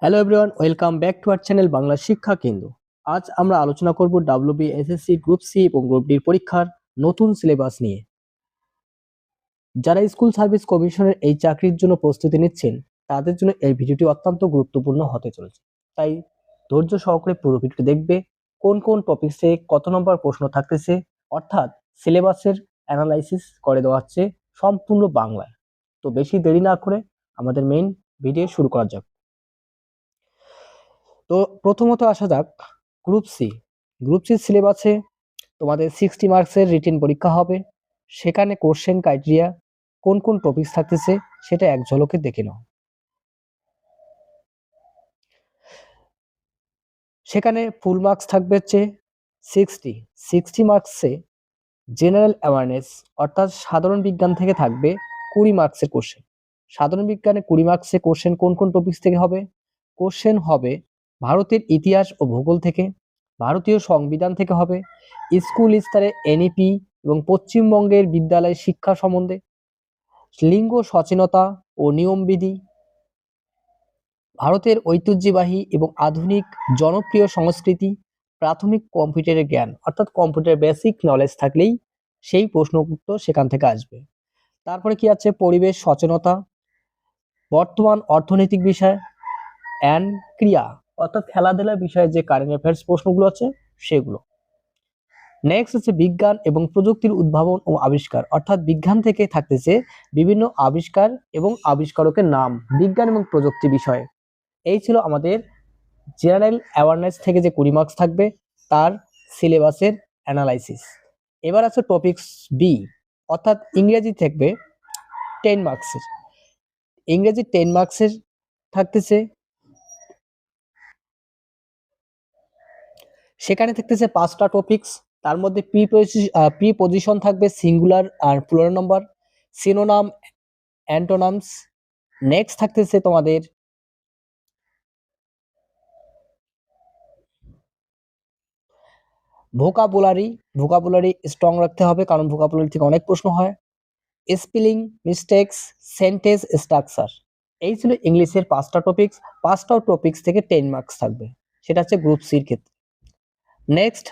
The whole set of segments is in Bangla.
Hello everyone, welcome back to our channel Bangla শিক্ষা কেন্দ্র। আজ আমরা আলোচনা করব ডাব্লিউবিএসএসসি গ্রুপ সি এবং গ্রুপ ডির পরীক্ষার নতুন সিলেবাস নিয়ে। যারা স্কুল সার্ভিস কমিশনের এই চাকরির জন্য প্রস্তুতি নিচ্ছেন তাদের জন্য এই ভিডিওটি অত্যন্ত গুরুত্বপূর্ণ হতে চলেছে। তাই ধৈর্য সহকারে পুরো ভিডিওটি দেখবে। কোন কোন টপিকসে কত নম্বর প্রশ্ন থাকতেছে, অর্থাৎ সিলেবাসের অ্যানালাইসিস করে দেওয়া হচ্ছে সম্পূর্ণ বাংলায়। তো বেশি দেরি না করে আমাদের মেইন ভিডিও শুরু করা যাক। তো প্রথমত আসা যাক গ্রুপ সি। গ্রুপ সি সিলেবাসে তোমাদের 60 মার্কসের রিটেন পরীক্ষা হবে। সেখানে কোশ্চেন ক্রাইটেরিয়া কোন কোন টপিকস থাকতেছে সেটা এক ঝলকে দেখে নাও। সেখানে ফুল মার্কস থাকবে হচ্ছে 60 মার্কসে জেনারেল অ্যাওয়ারনেস অর্থাৎ সাধারণ বিজ্ঞান থেকে থাকবে 20 মার্কসের কোশ্চেন। সাধারণ বিজ্ঞানে 20 মার্কসের কোশ্চেন কোন কোন টপিকস থেকে হবে? কোশ্চেন হবে ভারতের ইতিহাস ও ভূগোল থেকে, ভারতীয় সংবিধান থেকে হবে, স্কুল স্তরে এনইপি এবং পশ্চিমবঙ্গের বিদ্যালয় শিক্ষা সম্বন্ধে, লিঙ্গ সচেতনতা ও নিয়মবিধি, ভারতের ঐতিহ্যবাহী এবং আধুনিক জনপ্রিয় সংস্কৃতি, প্রাথমিক কম্পিউটারের জ্ঞান অর্থাৎ কম্পিউটার বেসিক নলেজ থাকলেই সেই প্রশ্ন উত্তর সেখান থেকে আসবে। তারপরে কি আছে? পরিবেশ সচেতনতা, বর্তমান অর্থনৈতিক বিষয় অ্যান্ড ক্রিয়া অর্থাৎ খেলাধুলা বিষয়ে যে কারেন্ট অ্যাফেয়ার্স প্রশ্নগুলো আছে সেগুলো। নেক্সট হচ্ছে বিজ্ঞান এবং প্রযুক্তির উদ্ভাবন ও আবিষ্কার অর্থাৎ বিজ্ঞান থেকে থাকতেছে বিভিন্ন আবিষ্কার এবং আবিষ্কারকের নাম বিজ্ঞান এবং প্রযুক্তি বিষয়ে। এই ছিল আমাদের জেনারেল অ্যাওয়ারনেস থেকে যে 20 মার্কস থাকবে তার সিলেবাসের অ্যানালাইসিস। এবার আছে টপিকস বি অর্থাৎ ইংরেজি থাকবে 10 মার্কসের। ইংরেজি 10 মার্কসের থাকতেছে, সেখানে থাকতেছে 5টা টপিকস। তার মধ্যে প্রিপজিশন থাকবে সিঙ্গুলার আর প্লুরাল নাম্বার, সিনোনাম, অ্যান্টোনামস। নেক্সট থাকতেছে তোমাদের ভোকাবুলারি স্ট্রং রাখতে হবে কারণ ভোকাবুলারি থেকে অনেক প্রশ্ন হয়। Spelling mistakes, sentence structure. এই ছিল ইংলিশের 5টা টপিকস। 5টা টপিকস থেকে 10 মার্কস থাকবে, সেটা হচ্ছে গ্রুপ সির ক্ষেত্রে। নেক্সট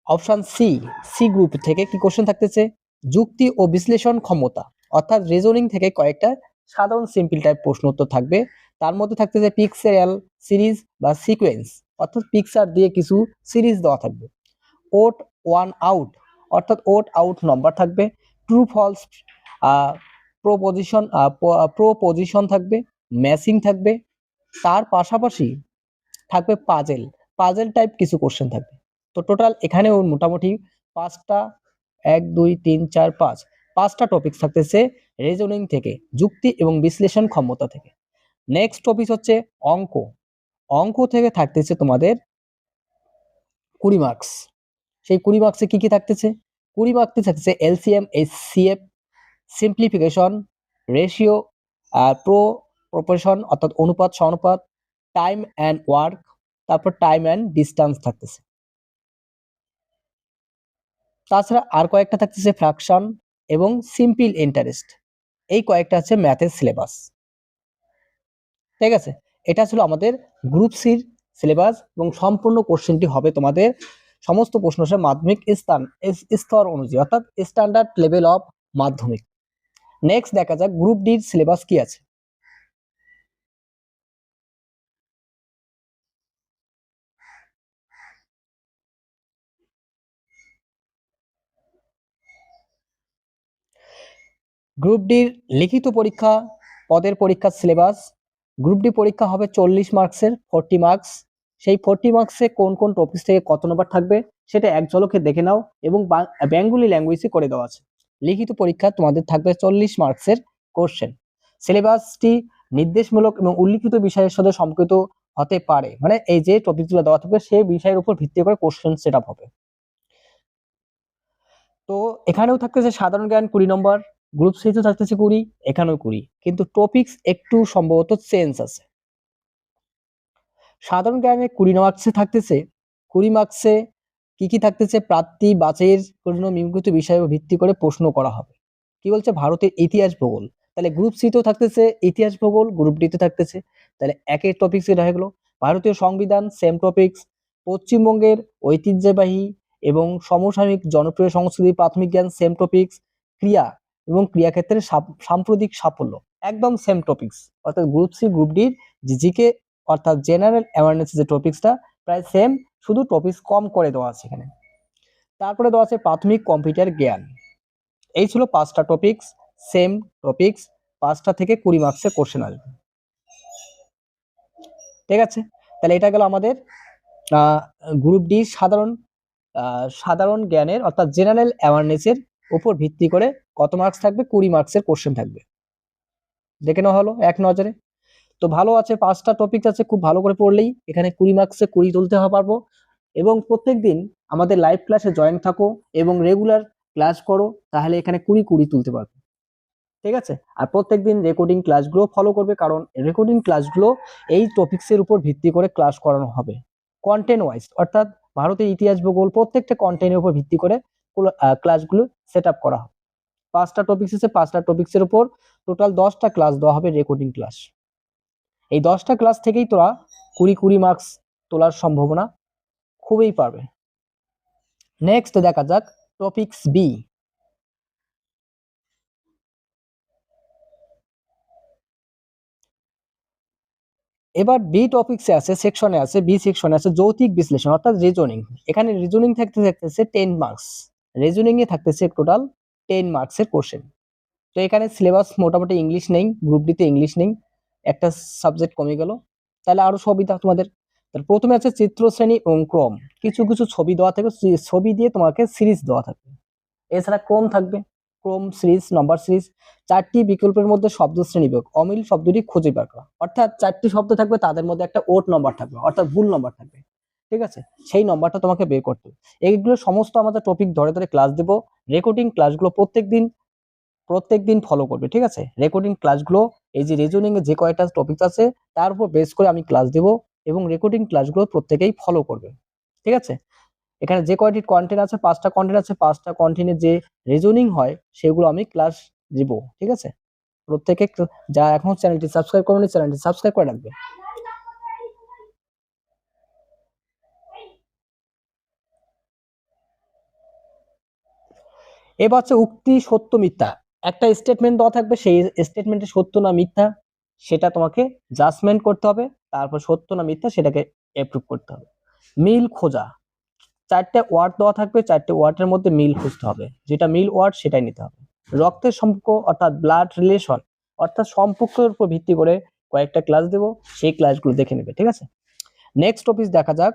অপশন সি গ্রুপ থেকে কি কোশ্চেন থাকতেছে? যুক্তি ও বিশ্লেষণ ক্ষমতা অর্থাৎ রিজনিং থেকে কয়েকটা সাধারণ সিম্পল টাইপ প্রশ্ন উত্তর থাকবে। তার মধ্যে থাকতেছে পিকচারাল সিরিজ বা সিকোয়েন্স অর্থাৎ পিকচার দিয়ে কিছু সিরিজ দেওয়া থাকবে। ওট ওয়ান আউট অর্থাৎ ওট আউট নাম্বার থাকবে। ট্রু ফলস প্রোপোজিশন থাকবে, ম্যাচিং থাকবে। তার পাশাপাশি থাকবে পাজেল টাইপ কিছু কোশ্চেন থাকবে। তো টোটাল এখানেও মোটামুটি 5টা 1 2 3 4 5টা টপিক থাকতেছে রিজনিং থেকে, যুক্তি এবং বিশ্লেষণ ক্ষমতা থেকে। নেক্সট টপিক হচ্ছে অঙ্ক থেকে থাকতেছে তোমাদের 20 মার্কস। সেই 20 মার্কসে কি কি থাকতেছে? 20 মার্কসে থাকতেছে LCM HCF, simplification, ratio, proportion অর্থাৎ অনুপাত সমানুপাত, টাইম অ্যান্ড ওয়ার্ক, তারপর টাইম অ্যান্ড ডিস্টেন্স থাকতেছে। তাছাড়া আর কয়েকটা থাকতেছে ফ্র্যাকশন এবং সিম্পল ইন্টারেস্ট। এই কয়েকটা আছে ম্যাথের সিলেবাস। ঠিক আছে, এটা ছিল আমাদের গ্রুপ সির সিলেবাস এবং সম্পূর্ণ কোশ্চেনটি হবে তোমাদের সমস্ত প্রশ্ন মাধ্যমিক স্তর অনুযায়ী অর্থাৎ স্ট্যান্ডার্ড লেভেল অফ মাধ্যমিক। নেক্সট দেখা যাক গ্রুপ ডির সিলেবাস কি আছে। গ্রুপ ডির লিখিত পরীক্ষা পদের পরীক্ষার সিলেবাস। গ্রুপ ডি পরীক্ষা হবে 40 মার্কসের, 40 মার্কস। সেই 40 মার্কসে কোন কোন টপিক থেকে কত নম্বর থাকবে সেটা এক ঝলকে দেখে নাও এবং বেঙ্গলি ল্যাঙ্গুয়েজে করে দেওয়া আছে। লিখিত পরীক্ষা তোমাদের থাকবে 40 মার্কসের কোশ্চেন। সিলেবাসটি নির্দেশমূলক এবং উল্লিখিত বিষয়ের সাথে সম্পর্কিত হতে পারে, মানে এই যে টপিকগুলো দেওয়া থাকবে সেই বিষয়ের উপর ভিত্তি করে কোশ্চেন সেট আপ হবে। তো এখানেও থাকতেছে সাধারণ জ্ঞান 20 নম্বর, গ্রুপ সি তে থাকতেছে 20, এখানেও 20, কিন্তু টপিকস একটু সম্ভবত চেঞ্জ আছে। সাধারণ জ্ঞানে 20 মার্কসে থাকতেছে, 20 মার্কসে কি কি থাকতেছে? প্রার্থী বাছাইয়ের জন্য নিম্নলিখিত বিষয়ের ভিত্তি করে প্রশ্ন করা হবে। কি বলছে? ভারতের ইতিহাস ভূগোল। তাহলে গ্রুপ সি তেও থাকতেছে ইতিহাস ভূগোল, গ্রুপ ডি তে থাকতেছে, তাহলে একের টপিকস এটা হয়ে গেল। ভারতীয় সংবিধান সেম টপিকস, পশ্চিমবঙ্গের ঐতিহ্যবাহী এবং সমসাময়িক জনপ্রিয় সংস্কৃতি প্রাথমিক জ্ঞান সেম টপিকস, ক্রিয়া এবং ক্রিয়াক্ষেত্রে সাম্প্রতিক সাফল্য একদম সেম টপিকস। অর্থাৎ গ্রুপ সি গ্রুপ ডির জিকে অর্থাৎ জেনারেল অ্যাওয়ারনেস যে টপিকসটা প্রায় সেম, শুধু টপিকস কম করে দেওয়া আছে এখানে। তারপরে দেওয়া আছে প্রাথমিক কম্পিউটার জ্ঞান। এই ছিল 5টা টপিকস, সেম টপিকস, 5টা থেকে 20 মার্কসের কোশ্চেন আসবে। ঠিক আছে, তাহলে এটা গেল আমাদের গ্রুপ ডি সাধারণ জ্ঞানের অর্থাৎ জেনারেল অ্যাওয়ারনেসের উপর ভিত্তি করে কত মার্কস থাকবে, 20 মার্কসের কোশ্চেন থাকবে। দেখে নেওয়া হলো এক নজরে। তো ভালো আছে, 5টা টপিক আছে, খুব ভালো করে পড়লেই এখানে 20 মার্কসে 20 তুলতে পারবো। এবং প্রত্যেকদিন আমাদের লাইভ ক্লাসে জয়েন থাকো এবং রেগুলার ক্লাস করো, তাহলে এখানে 20 তুলতে পারবে। ঠিক আছে, আর প্রত্যেকদিন রেকর্ডিং ক্লাসগুলো ফলো করবে, কারণ রেকর্ডিং ক্লাসগুলো এই টপিকসের উপর ভিত্তি করে ক্লাস করানো হবে কন্টেন্ট ওয়াইজ, অর্থাৎ ভারতের ইতিহাস ভূগোল প্রত্যেকটা কন্টেন্টের উপর ভিত্তি করে ক্লাসগুলো সেট আপ করা হবে। 5টা টপিকস আছে, 5টা টপিকসের উপর টোটাল 10টা ক্লাস দেওয়া হবে, রেকর্ডিং ক্লাস। এই 10টা ক্লাস থেকেই তোরা 20 মার্কস তোলার সম্ভাবনা খুবই পারবে। নেক্সট দেখা যাক টপিকস বি। এবার বি টপিকসে আছে, সেকশনে আছে, বি সেকশনে আছে যৌতিক বিশ্লেষণ অর্থাৎ রিজনিং। এখানে রিজনিং থাকতেছে 10 মার্কস, রিজনিং এ থাকতেছে টোটাল 10 মার্কসের কোশ্চেন। তো এখানে সিলেবাস মোটামুটি ইংলিশ নেই, গ্রুপ ডি তে ইংলিশ নেই, একটা সাবজেক্ট কমে গেল, তাহলে আরো সুবিধা তোমাদের। তাহলে প্রথমে আছে চিত্র শ্রেণী এবং ক্রম, কিছু কিছু ছবি দেওয়া থাকবে, ছবি দিয়ে তোমাকে সিরিজ দেওয়া থাকবে। এছাড়া ক্রম থাকবে, ক্রম সিরিজ, নাম্বার সিরিজ। 4টি বিকল্পের মধ্যে শব্দ শ্রেণী বিভাগ, অমিল শব্দটি খুঁজে বের করা, অর্থাৎ 4টি শব্দ থাকবে, তাদের মধ্যে একটা ওড নাম্বার থাকবে, অর্থাৎ ভুল নাম্বার থাকবে। ঠিক আছে, সেই নাম্বারটা তোমাকে বের করতে হবে। এইগুলো সমস্ত আমাদের টপিক ধরে ধরে ক্লাস দেব, রেকর্ডিং ক্লাসগুলো প্রত্যেকদিন ফলো করবে। ঠিক আছে, রেকর্ডিং ক্লাসগুলো এই যে রিজনিং এ যে কয়টা টপিক আছে তার উপর বেস করে আমি ক্লাস দেব, এবং রেকর্ডিং ক্লাসগুলো প্রত্যেকেই ফলো করবে। ঠিক আছে, এখানে যে কয়টি কন্টেন্ট আছে, 5টা কন্টেন্ট আছে, 5টা কন্টেন্টের যে রিজনিং হয় সেগুলো আমি ক্লাস দিব। ঠিক আছে, প্রত্যেকে যা এখন চ্যানেলটি সাবস্ক্রাইব করেনি চ্যানেলটি সাবস্ক্রাইব করে রাখবে। এবার হচ্ছে উক্তি সত্য মিথ্যা, একটা স্টেটমেন্ট দেওয়া থাকবে, সেই স্টেটমেন্টে সত্য না মিথ্যা সেটা তোমাকে জাজমেন্ট করতে হবে, তারপর সত্য না মিথ্যা সেটাকে অ্যাপ্রুভ করতে হবে। মিল খোঁজা, 4টে ওয়ার্ড দেওয়া থাকবে, 4টে ওয়ার্ডের মধ্যে মিল খুঁজতে হবে, যেটা মিল ওয়ার্ড সেটাই নিতে হবে। রক্তের সম্পর্ক অর্থাৎ ব্লাড রিলেশন, অর্থাৎ সম্পর্কের উপর ভিত্তি করে কয়েকটা ক্লাস দেব, সেই ক্লাসগুলো দেখে নেবে। ঠিক আছে, নেক্সট টপিক দেখা যাক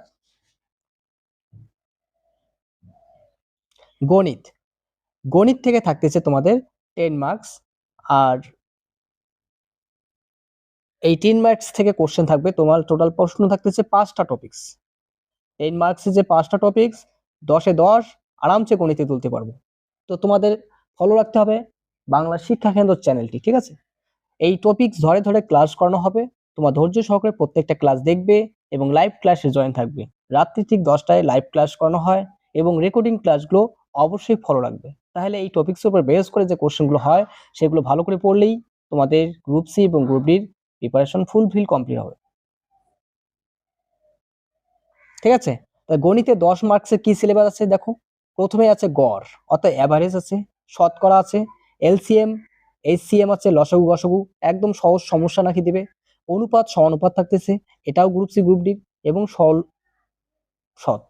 গণিত। গণিত থেকে থাকতেছে তোমাদের 10 মার্কস, আর এই 10 মার্কস থেকে কোশ্চেন থাকবে তোমার, টোটাল প্রশ্ন থাকতেছে 5টা টপিকস। 10 মার্কসে যে 5টা টপিকস, 10-এ 10 আরামসে গণিতে তুলতে পারবো। তো তোমাদের ফলো রাখতে হবে বাংলা শিক্ষা কেন্দ্র চ্যানেলটি। ঠিক আছে, এই টপিকস ধরে ধরে ক্লাস করানো হবে, তোমার ধৈর্য সহকারে প্রত্যেকটা ক্লাস দেখবে এবং লাইভ ক্লাসে জয়েন থাকবে। রাত্রি ঠিক 10টায় লাইভ ক্লাস করানো হয়, এবং রেকর্ডিং ক্লাসগুলো অবশ্যই ফলো রাখবে। তাহলে এই টপিকসের উপর বেস করে যে কোশ্চেনগুলো হয় সেগুলো ভালো করে পড়লেই তোমাদের গ্রুপ সি এবং গ্রুপ ডির প্রিপারেশন ফুলফিল কমপ্লিট হবে। ঠিক আছে, গণিতে 10 মার্কসের কি সিলেবাস আছে দেখো। প্রথমে আছে গড় অর্থাৎ অ্যাভারেজ আছে, শতকরা আছে, এলসিএম এইচসিএম আছে, লসাগু গসাগু, একদম সহজ সমস্যা নাকি দিবে। অনুপাত সমানুপাত থাকতেছে, এটাও গ্রুপ সি গ্রুপ ডি, এবং সরল শত।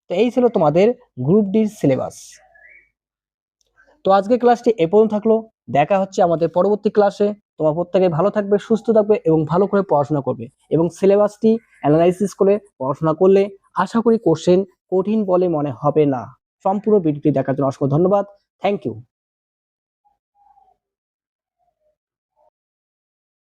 তো এই ছিল তোমাদের গ্রুপ ডির সিলেবাস। তো আজকে ক্লাসটি এ পর্যন্ত থাকলো, দেখা হচ্ছে আমাদের পরবর্তী ক্লাসে। তোমার প্রত্যেকে ভালো থাকবে, সুস্থ থাকবে এবং ভালো করে পড়াশোনা করবে, এবং সিলেবাসটি অ্যানালাইসিস করে পড়াশোনা করলে আশা করি কোশ্চেন কঠিন বলে মনে হবে না। সম্পূর্ণ ভিডিওটি দেখার জন্য অসংখ্য ধন্যবাদ। Thank you.